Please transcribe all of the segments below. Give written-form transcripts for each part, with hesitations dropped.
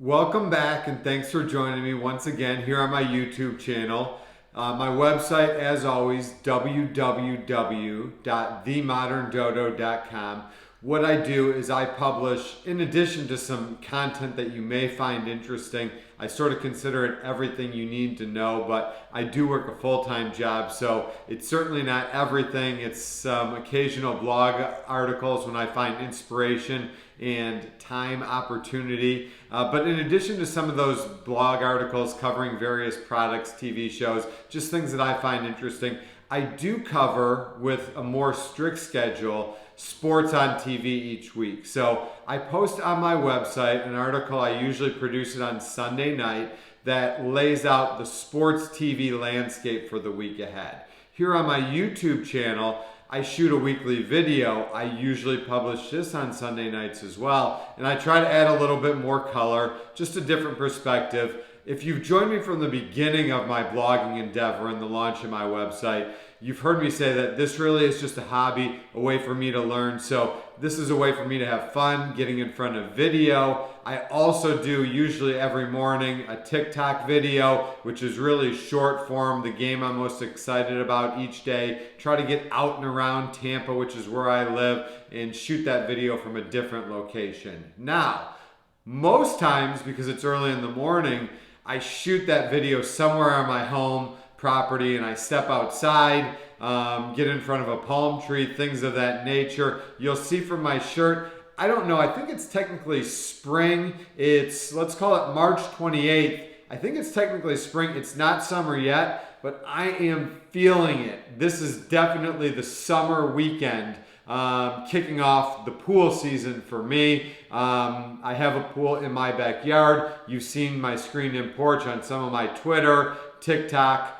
Welcome back and thanks for joining me once again here on my YouTube channel. My website, as always, www.themoderndodo.com. What I do is I publish, in addition to some content that you may find interesting, I sort of consider it everything you need to know, but I do work a full-time job, so it's certainly not everything. It's some occasional blog articles when I find inspiration and time opportunity. But in addition to some of those blog articles covering various products, TV shows, just things that I find interesting, I do cover, with a more strict schedule, sports on TV each week. So I post on my website an article, I usually produce it on Sunday night, that lays out the sports TV landscape for the week ahead. Here on my YouTube channel, I shoot a weekly video. I usually publish this on Sunday nights as well, and I try to add a little bit more color, just a different perspective. If you've joined me from the beginning of my blogging endeavor and the launch of my website, you've heard me say that this really is just a hobby, a way for me to learn. So this is a way for me to have fun getting in front of video. I also do, usually every morning, a TikTok video, which is really short form, the game I'm most excited about each day. Try to get out and around Tampa, which is where I live, and shoot that video from a different location. Now, most times, because it's early in the morning, I shoot that video somewhere on my home property and I step outside, get in front of a palm tree, things of that nature. You'll see from my shirt, I don't know, I think it's technically spring. It's, let's call it March 28th. I think it's technically spring. It's not summer yet, but I am feeling it. This is definitely the summer weekend. Kicking off the pool season for me. I have a pool in my backyard. You've seen my screen and porch on some of my Twitter, TikTok,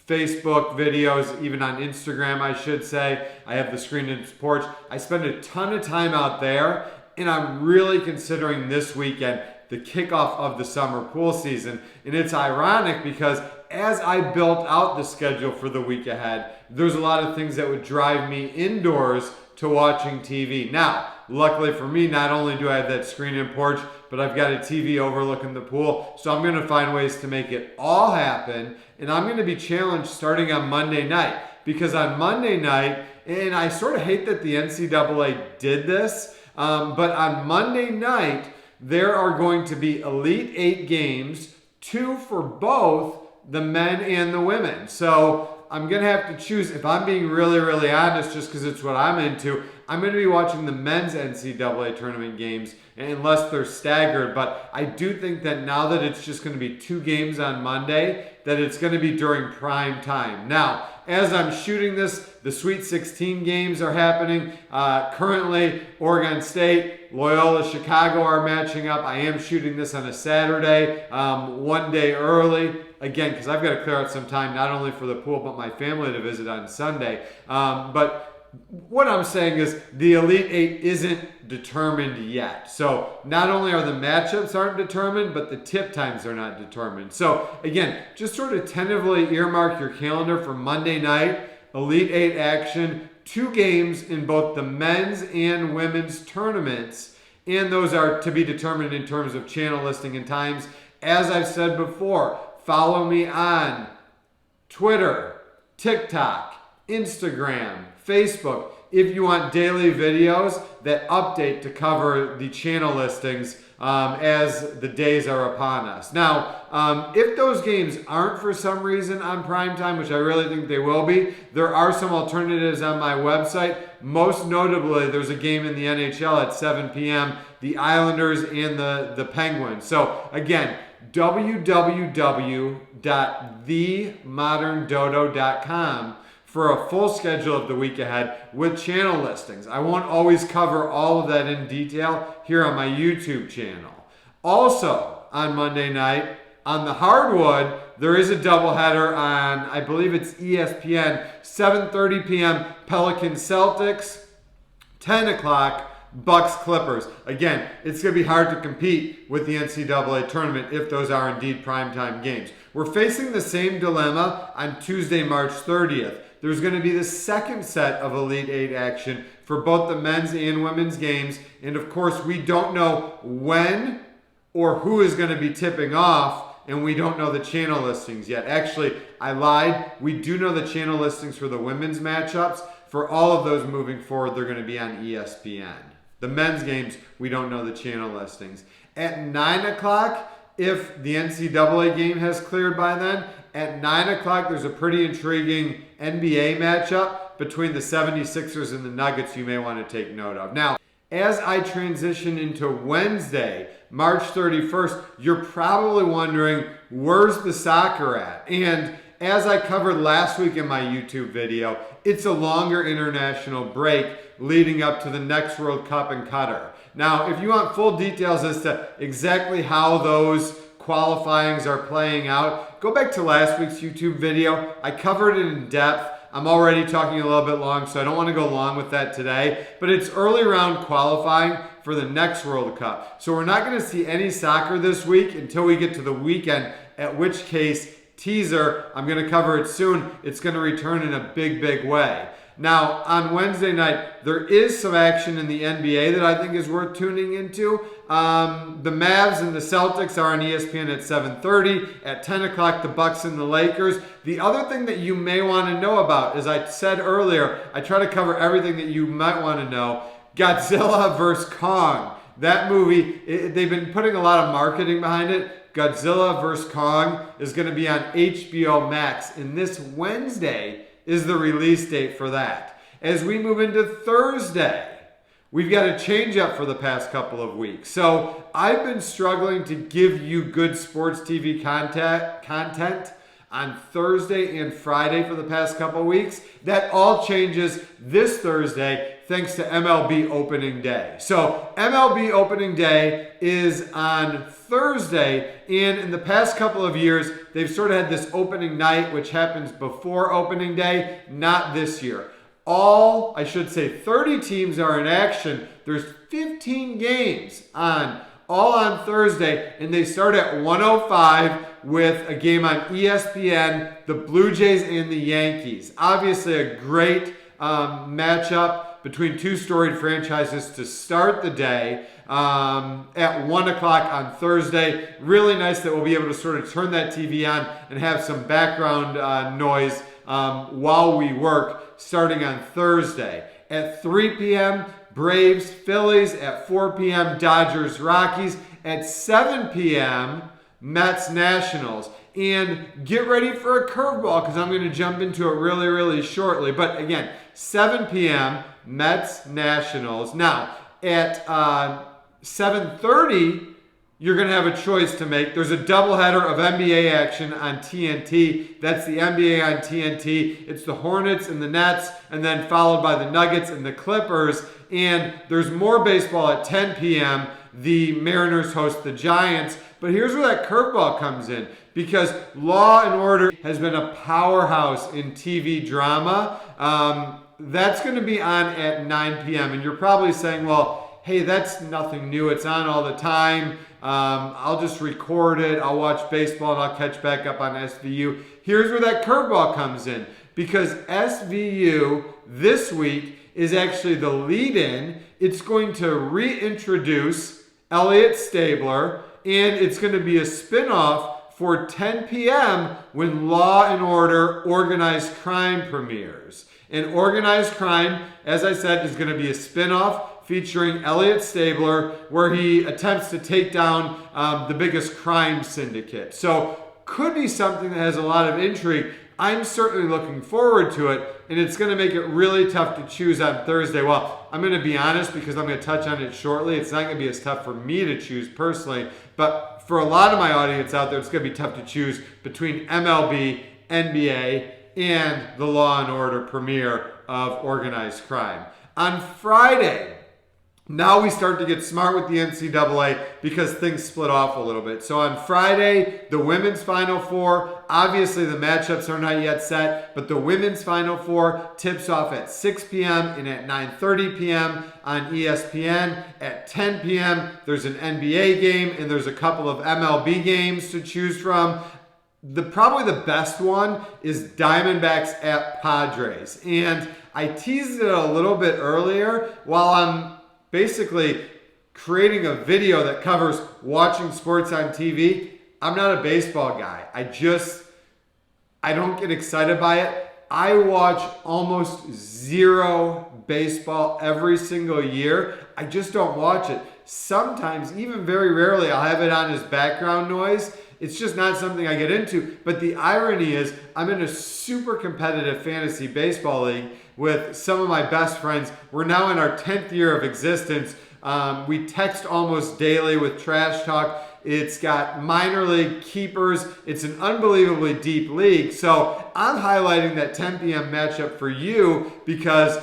Facebook videos, even on Instagram, I should say. I have the screen and porch. I spend a ton of time out there, and I'm really considering this weekend the kickoff of the summer pool season. And it's ironic because as I built out the schedule for the week ahead, there's a lot of things that would drive me indoors to watching TV. Now, luckily for me, not only do I have that screen and porch, but I've got a TV overlooking the pool. So I'm gonna find ways to make it all happen. And I'm gonna be challenged starting on Monday night. Because on Monday night, and I sort of hate that the NCAA did this, but on Monday night, there are going to be Elite 8 games, 2 for both the men and the women. So I'm going to have to choose, if I'm being really, really honest, just because it's what I'm into, I'm going to be watching the men's NCAA tournament games unless they're staggered. But I do think that now that it's just going to be 2 games on Monday, that it's going to be during prime time. Now, as I'm shooting this, the Sweet 16 games are happening. Currently, Oregon State, Loyola Chicago are matching up. I am shooting this on a Saturday, one day early. Again, because I've got to clear out some time, not only for the pool, but my family to visit on Sunday. But what I'm saying is the Elite 8 isn't determined yet. So not only are the matchups aren't determined, but the tip times are not determined. So again, just sort of tentatively earmark your calendar for Monday night, Elite 8 action, 2 games in both the men's and women's tournaments. And those are to be determined in terms of channel listing and times. As I've said before, follow me on Twitter, TikTok, Instagram, Facebook, if you want daily videos that update to cover the channel listings as the days are upon us. Now, if those games aren't for some reason on primetime, which I really think they will be, there are some alternatives on my website. Most notably, there's a game in the NHL at 7 p.m., the Islanders and the Penguins. So again, www.themoderndodo.com for a full schedule of the week ahead with channel listings. I won't always cover all of that in detail here on my YouTube channel. Also, on Monday night, on the hardwood, there is a doubleheader on, I believe it's ESPN, 7:30 p.m. Pelicans Celtics, 10 o'clock Bucks Clippers. Again, it's going to be hard to compete with the NCAA tournament if those are indeed primetime games. We're facing the same dilemma on Tuesday, March 30th. There's going to be the second set of Elite 8 action for both the men's and women's games. And of course, we don't know when or who is going to be tipping off, and we don't know the channel listings yet. Actually, I lied. We do know the channel listings for the women's matchups. For all of those moving forward, they're going to be on ESPN. The men's games, we don't know the channel listings. At 9 o'clock, if the NCAA game has cleared by then, at 9 o'clock, there's a pretty intriguing NBA matchup between the 76ers and the Nuggets you may want to take note of. Now, as I transition into Wednesday, March 31st, you're probably wondering, where's the soccer at? And as I covered last week in my YouTube video, it's a longer international break leading up to the next World Cup in Qatar. Now, if you want full details as to exactly how those qualifyings are playing out, go back to last week's YouTube video. I covered it in depth. I'm already talking a little bit long, so I don't want to go long with that today. But it's early round qualifying for the next World Cup. So we're not going to see any soccer this week until we get to the weekend, at which case, teaser, I'm going to cover it soon. It's going to return in a big, big way. Now, on Wednesday night, there is some action in the NBA that I think is worth tuning into. The Mavs and the Celtics are on ESPN at 7:30. At 10 o'clock, the Bucks and the Lakers. The other thing that you may want to know about, as I said earlier, I try to cover everything that you might want to know. Godzilla vs. Kong. That movie, they've been putting a lot of marketing behind it. Godzilla vs. Kong is going to be on HBO Max. And this Wednesday is the release date for that. As we move into Thursday, we've got a change up for the past couple of weeks. So I've been struggling to give you good sports TV content on Thursday and Friday for the past couple of weeks. That all changes this Thursday thanks to MLB Opening Day. So MLB Opening Day is on Thursday, and in the past couple of years, they've sort of had this opening night, which happens before opening day, not this year. All, I should say, 30 teams are in action. There's 15 games all on Thursday, and they start at 1:05 with a game on ESPN, the Blue Jays and the Yankees. Obviously a great matchup between two storied franchises to start the day at 1 o'clock on Thursday. Really nice that we'll be able to sort of turn that TV on and have some background noise while we work starting on Thursday. At 3 p.m., Braves, Phillies. At 4 p.m., Dodgers, Rockies. At 7 p.m., Mets, Nationals. And get ready for a curveball because I'm going to jump into it really, really shortly. But again, 7 p.m., Mets, Nationals. Now, at 7:30, you're going to have a choice to make. There's a doubleheader of NBA action on TNT. That's the NBA on TNT. It's the Hornets and the Nets, and then followed by the Nuggets and the Clippers. And there's more baseball at 10 p.m. The Mariners host the Giants. But here's where that curveball comes in, because Law and Order has been a powerhouse in TV drama. That's going to be on at 9 p.m. And you're probably saying, well, hey, that's nothing new. It's on all the time. I'll just record it. I'll watch baseball and I'll catch back up on SVU. Here's where that curveball comes in, because SVU this week is actually the lead-in. It's going to reintroduce Elliot Stabler, and it's going to be a spinoff for 10 p.m. when Law and Order Organized Crime premieres. And Organized Crime, as I said, is going to be a spinoff featuring Elliot Stabler, where he attempts to take down the biggest crime syndicate. So could be something that has a lot of intrigue. I'm certainly looking forward to it, and it's going to make it really tough to choose on Thursday. Well, I'm going to be honest, because I'm going to touch on it shortly. It's not going to be as tough for me to choose personally, but for a lot of my audience out there, it's going to be tough to choose between MLB, NBA, and the Law and Order premiere of Organized Crime. On Friday, now we start to get smart with the NCAA because things split off a little bit. So on Friday, the women's Final Four, obviously the matchups are not yet set, but the women's Final Four tips off at 6 p.m. and at 9:30 p.m. on ESPN. At 10 p.m., there's an NBA game and there's a couple of MLB games to choose from. Probably the best one is Diamondbacks at Padres. And I teased it a little bit earlier while I'm basically creating a video that covers watching sports on TV. I'm not a baseball guy. I don't get excited by it. I watch almost zero baseball every single year. I just don't watch it. Sometimes, even very rarely, I'll have it on as background noise. It's just not something I get into. But the irony is, I'm in a super competitive fantasy baseball league with some of my best friends. We're now in our 10th year of existence. We text almost daily with trash talk. It's got minor league keepers. It's an unbelievably deep league. So I'm highlighting that 10 p.m. matchup for you because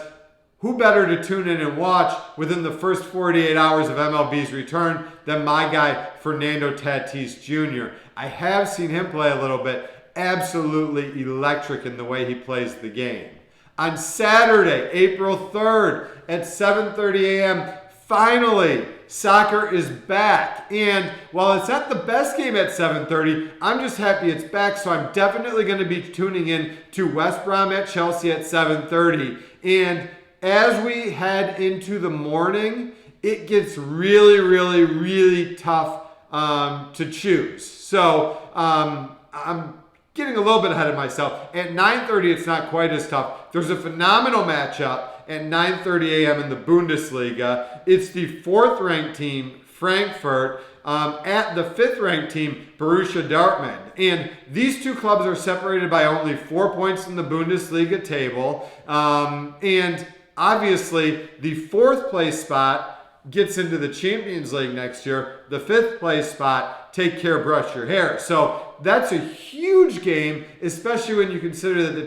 who better to tune in and watch within the first 48 hours of MLB's return than my guy, Fernando Tatis Jr. I have seen him play a little bit. Absolutely electric in the way he plays the game. On Saturday, April 3rd at 7:30 a.m., finally, soccer is back. And while it's not the best game at 7:30, I'm just happy it's back. So I'm definitely going to be tuning in to West Brom at Chelsea at 7:30. And as we head into the morning, it gets really, really, really tough to choose. So I'm getting a little bit ahead of myself. At 9:30, it's not quite as tough. There's a phenomenal matchup at 9:30 a.m. in the Bundesliga. It's the 4th-ranked team, Frankfurt, at the 5th-ranked team, Borussia Dortmund. And these two clubs are separated by only 4 points in the Bundesliga table. And obviously, the 4th place spot gets into the Champions League next year. The 5th place spot, take care, brush your hair. So that's a huge game, especially when you consider that the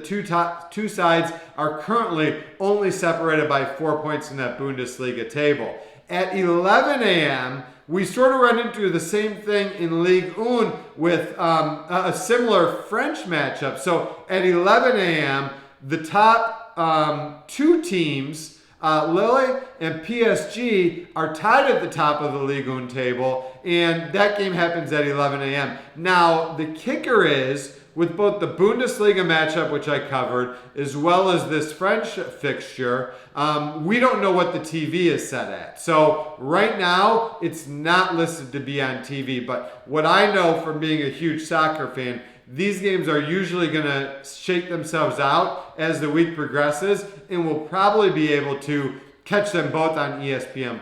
two sides are currently only separated by 4 points in that Bundesliga table. At 11 a.m., we sort of run into the same thing in Ligue 1 with a similar French matchup. So at 11 a.m., the top two teams, Lille and PSG, are tied at the top of the Ligue 1 table, and that game happens at 11 a.m. Now, the kicker is, with both the Bundesliga matchup, which I covered, as well as this French fixture, we don't know what the TV is set at. So right now, it's not listed to be on TV, but what I know from being a huge soccer fan, these games are usually going to shake themselves out as the week progresses, and we'll probably be able to catch them both on ESPN+.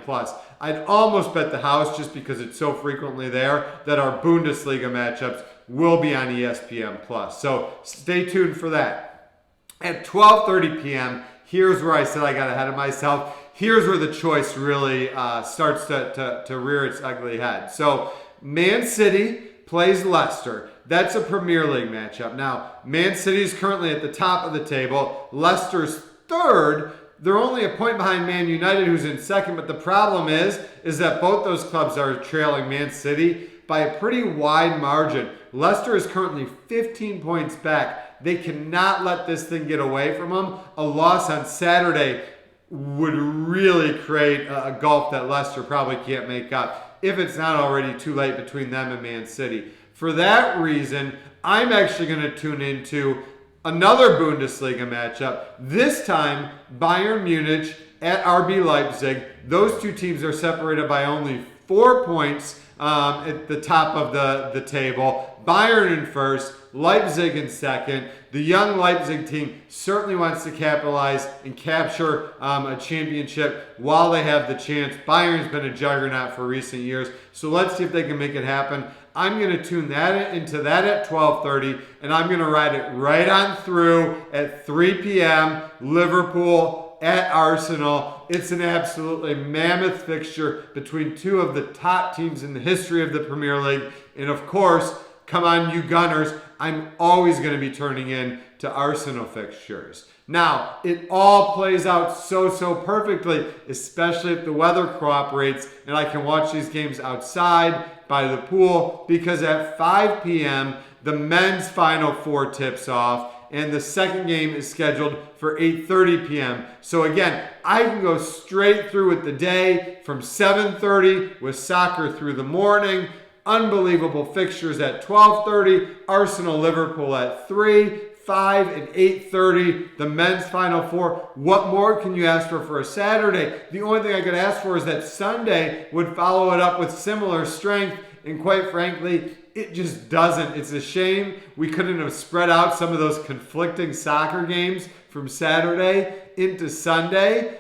I'd almost bet the house, just because it's so frequently there, that our Bundesliga matchups will be on ESPN+. So stay tuned for that. At 12:30 p.m., here's where I said I got ahead of myself. Here's where the choice really starts to rear its ugly head. So Man City plays Leicester. That's a Premier League matchup. Now, Man City is currently at the top of the table. Leicester's 3rd. They're only a point behind Man United, who's in 2nd. But the problem is that both those clubs are trailing Man City by a pretty wide margin. Leicester is currently 15 points back. They cannot let this thing get away from them. A loss on Saturday would really create a gulf that Leicester probably can't make up, if it's not already too late between them and Man City. For that reason, I'm actually going to tune into another Bundesliga matchup. This time, Bayern Munich at RB Leipzig. Those two teams are separated by only 4 points at the top of the table. Bayern in 1st, Leipzig in 2nd. The young Leipzig team certainly wants to capitalize and capture a championship while they have the chance. Bayern's been a juggernaut for recent years, so let's see if they can make it happen. I'm going to tune that into that at 12:30, and I'm going to ride it right on through at 3 p.m. Liverpool at Arsenal. It's an absolutely mammoth fixture between two of the top teams in the history of the Premier League. And of course, come on, you Gunners, I'm always going to be turning in to Arsenal fixtures. Now, it all plays out so perfectly, especially if the weather cooperates and I can watch these games outside by the pool, because at 5 p.m., the men's Final Four tips off, and the second game is scheduled for 8:30 p.m. So again, I can go straight through with the day from 7:30 with soccer through the morning. Unbelievable fixtures at 12:30, Arsenal Liverpool at 3, 5 and 8:30, the men's Final Four. What more can you ask for a Saturday? The only thing I could ask for is that Sunday would follow it up with similar strength, and quite frankly, it just doesn't. It's a shame we couldn't have spread out some of those conflicting soccer games from Saturday into Sunday,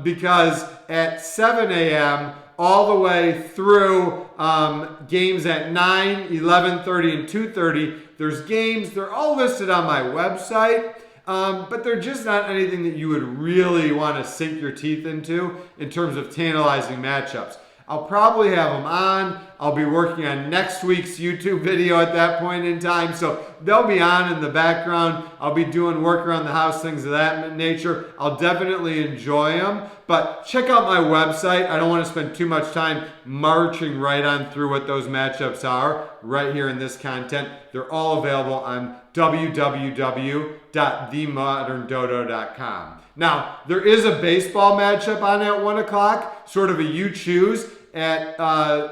because at 7 a.m., all the way through games at 9, 11:30, and 2:30. There's games. They're all listed on my website, but they're just not anything that you would really want to sink your teeth into in terms of tantalizing matchups. I'll probably have them on. I'll be working on next week's YouTube video at that point in time, so they'll be on in the background. I'll be doing work around the house, things of that nature. I'll definitely enjoy them, but check out my website. I don't want to spend too much time marching right on through what those matchups are right here in this content. They're all available on www.themoderndodo.com. Now, there is a baseball matchup on at 1 o'clock, sort of a you choose. At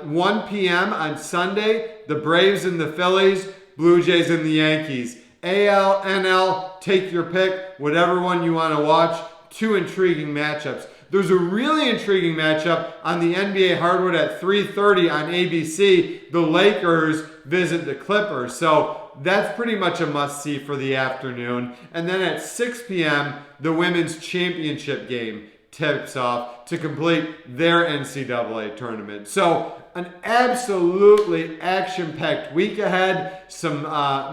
1 p.m. on Sunday, the Braves and the Phillies, Blue Jays and the Yankees. AL, NL, take your pick, whatever one you want to watch. Two intriguing matchups. There's a really intriguing matchup on the NBA hardwood at 3:30 on ABC. The Lakers visit the Clippers. So that's pretty much a must-see for the afternoon. And then at 6 p.m., the women's championship game tips off to complete their NCAA tournament. So an absolutely action-packed week ahead. Some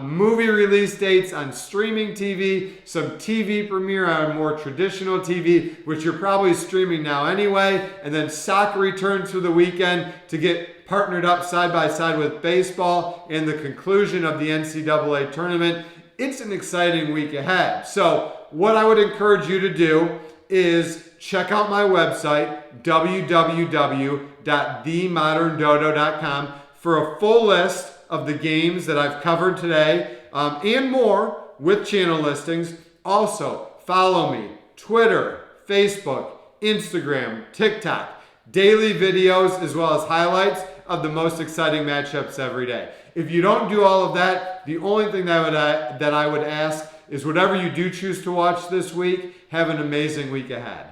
movie release dates on streaming TV, some TV premiere on more traditional TV, which you're probably streaming now anyway, and then soccer returns for the weekend to get partnered up side by side with baseball and the conclusion of the NCAA tournament. It's an exciting week ahead. So what I would encourage you to do is check out my website, www.themoderndodo.com, for a full list of the games that I've covered today, and more with channel listings. Also, follow me, Twitter, Facebook, Instagram, TikTok, daily videos, as well as highlights of the most exciting matchups every day. If you don't do all of that, the only thing that I would ask is whatever you do choose to watch this week, have an amazing week ahead.